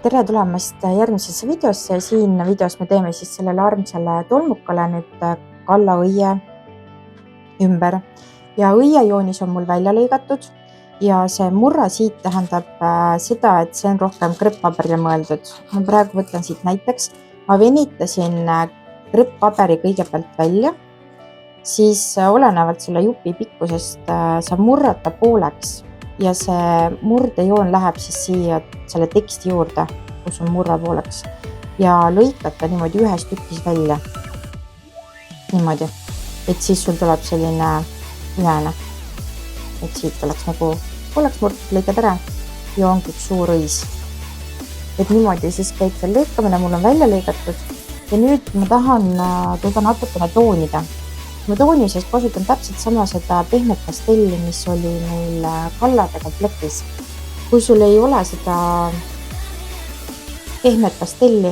tere tulemast järgmisesse videosse. Siin videos me teeme siis sellele armsale tolmukale nüüd kallaõie ümber. Ja õiejoonis on mul välja lõigatud ja see murra siit tähendab seda, et see on rohkem krepppaberile mõeldud. Ma praegu võtan siit näiteks. Ma venitasin krepppaberi kõigepealt välja, siis olenevalt selle jupi pikkusest saab murrata pooleks ja see murdejoon läheb siis siia selle teksti juurde, kus on murra pooleks ja lõikata niimoodi ühes tükis välja. Niimoodi, et siis sul tuleb selline ühene, et siit oleks nagu pooleks murtud, lõikad ära ja ongi üks suur õis. Et niimoodi siis käib seal lõikamine, mul on välja lõigatud ja nüüd ma tahan teda natukene toonida. Ma toonises kasutan täpselt sama seda pehmet pastelli, mis oli meil kallade komplektis. Kui sul ei ole seda pehmet pastelli,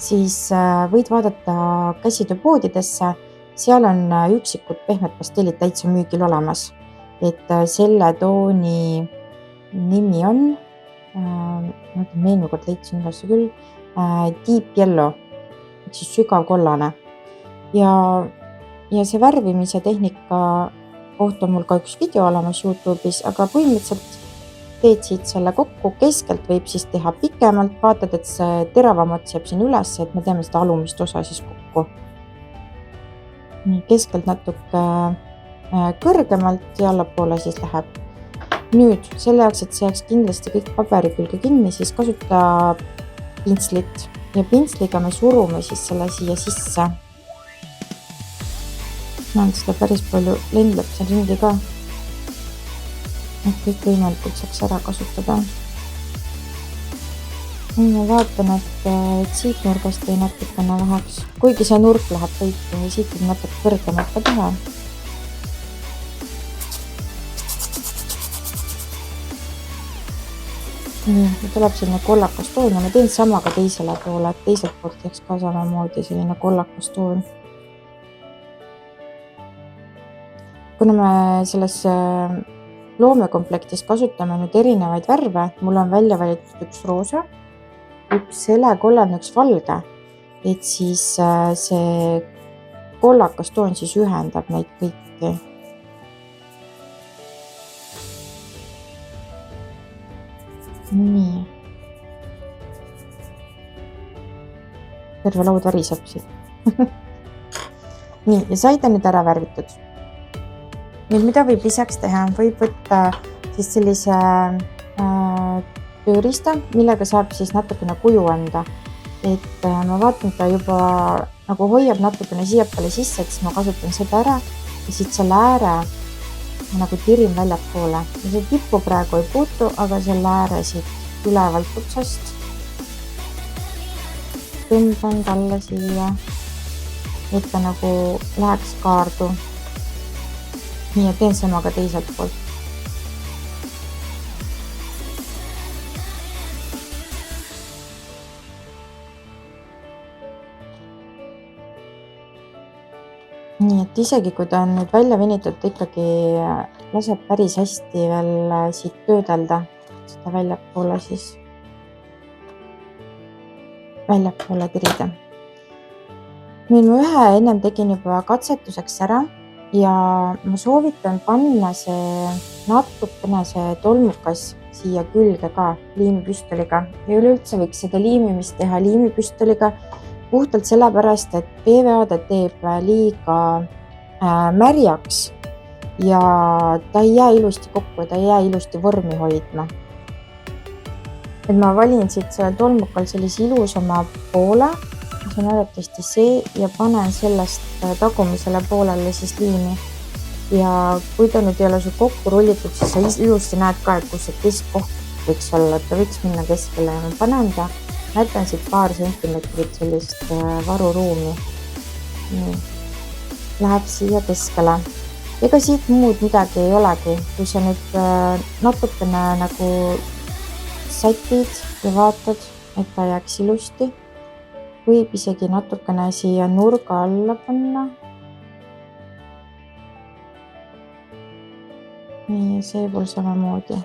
siis võid vaadata käsitööpoodidesse. Seal on üksikud pehmed pastellid täitsa müügil olemas. Et selle tooni nimi on, meenukord leidsin üles küll, Deep Yellow, siis sügav kollane. Ja see värvimise tehnika kohta on mul ka üks video olemas YouTube'is, aga põhimõtteliselt teed siit selle kokku, keskelt võib siis teha pikemalt, vaatad, et see teravamat jääb siin üles, et me teeme seda alumist osa siis kokku. Keskelt natuke kõrgemalt ja allapoole siis läheb. Nüüd selle jaoks, et see jääks kindlasti kõik paberi külge kinni, siis kasuta pintslit ja pintsliga me surume siis selle siia sisse. Näen, seda päris palju lendleb seal ringi ka, et kõik võimalikult saaks ära kasutada. Ma vaatan, et siit nurgast ei natukene läheks, kuigi see nurk läheb kõik ja siit võib natuke kõrgemalt ka teha. Nii, tuleb selline kollakas toon ja ma teen sama ka teisele poole, et teiselt poolt jääks ka samamoodi selline kollakas toon. Kuna me selles loomekomplektis kasutame nüüd erinevaid värve, mul on välja valitud üks roosa, üks helekollane, üks valge, et siis see kollakas toon siis ühendab neid kõiki. Nii. Terve laud väriseb siit. Nii, ja sai ta nüüd ära värvitud. Nüüd, mida võib lisaks teha? Võib võtta siis sellise tööriista, millega saab siis natukene kuju anda. Et ma vaatan, ta juba nagu hoiab natukene siiapeale sisse, et siis ma kasutan seda ära ja siit selle ääre nagu tirin väljapoole. Ja see tippu praegu ei puutu, aga selle ääre siit ülevalt otsast tõmban talle siia, et ta nagu läheks kaardu. Nii, et teen sama ka teiselt poolt. Nii, et isegi kui ta on nüüd välja venitud, ta ikkagi laseb päris hästi veel siit töödelda seda väljapoole siis väljapoole tirida. Nüüd ma ühe ennem tegin juba katsetuseks ära. Ja ma soovitan panna see natukene see tolmukas siia külge ka liimipüstoliga. Ja üleüldse võiks seda liimimist teha liimipüstoliga puhtalt sellepärast, et PVA-d teeb liiga märjaks ja ta ei jää ilusti kokku ja ta ei jää ilusti vormi hoidma. Et ma valin siit sellel tolmukal sellise ilusama poole. See on arvatavasti see ja panen sellest tagumisele poolele siis liimi. Ja kui ta nüüd ei ole sul kokku rullitud, siis sa ilusti näed ka, et kus see keskkoht võiks olla, et ta võiks minna keskele ja ma panen ta. Näitan siit paar sentimeetrit sellist varuruumi. Nii. Läheb siia keskele. Ega siit muud midagi ei olegi. Kui sa nüüd natukene nagu sätid ja vaatad, et ta jääks ilusti. Võib isegi natukene siia nurga alla panna. Nii, see pool samamoodi.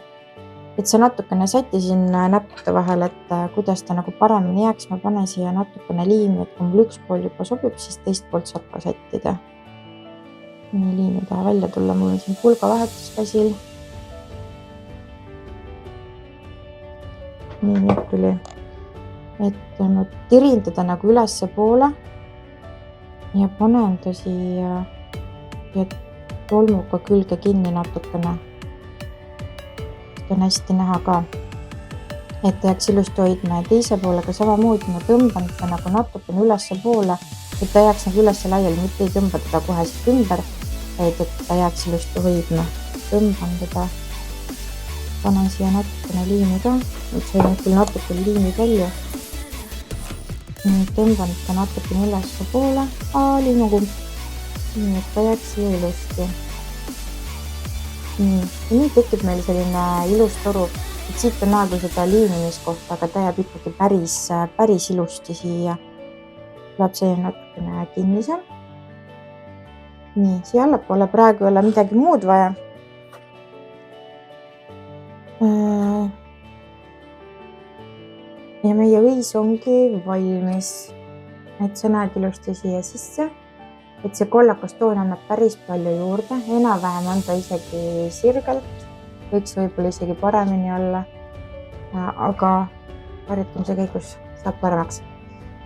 et see natukene sättisin näppude vahel, et kuidas ta nagu paremini jääks. Ma panen siia natukene liimi, et kui mul üks pool juba sobib, siis teist poolt saab ka sättida. Nii liim ei taha välja tulla, mul on siin pulgavahetus käsil. Nii nüüd tuli, et ma tirin teda nagu ülesse poole ja panen ta siia ja tolmuga külge kinni natukene. On hästi näha ka, et jääks ilusti hoidma ja teise poolega samamoodi ma tõmban teda nagu natukene ülesse poole, et ta jääks nagu ülesse laiali, mitte ei tõmba teda kohe siit ümber, vaid et ta jääks ilusti hoidma. Tõmban teda, panen siia natukene liimi ka, et see on küll natukene liimi palju. Tõmban ta natukene ülesse poole, liimukump, nii et ta jääks siia ilusti. Ja nüüd tekib meil selline ilus toru, et siit on näha küll seda liimimiskohta, aga ta jääb ikkagi päris ilusti siia. Tuleb selline natukene kinnisem. Nii, siia allapoole praegu ei ole midagi muud vaja. Ja meie õis ongi valmis, et sa näed ilusti siia sisse. Et see kollakas toon annab päris palju juurde, enam-vähem on ta isegi sirgelt, võiks võib-olla isegi paremini olla, aga harjutamise käigus saab paremaks.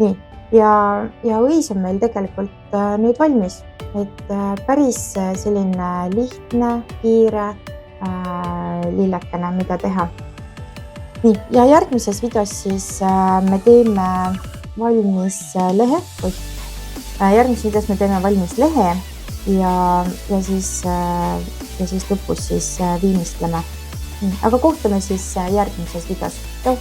Nii, ja õis on meil tegelikult nüüd valmis, et päris selline lihtne, kiire lillekene, mida teha. Nii, ja järgmises videos siis me teeme valmis lehe, järgmises videos me teeme valmis lehe ja siis lõpus siis viimistleme. Aga kohtume siis järgmises videos. Tšau!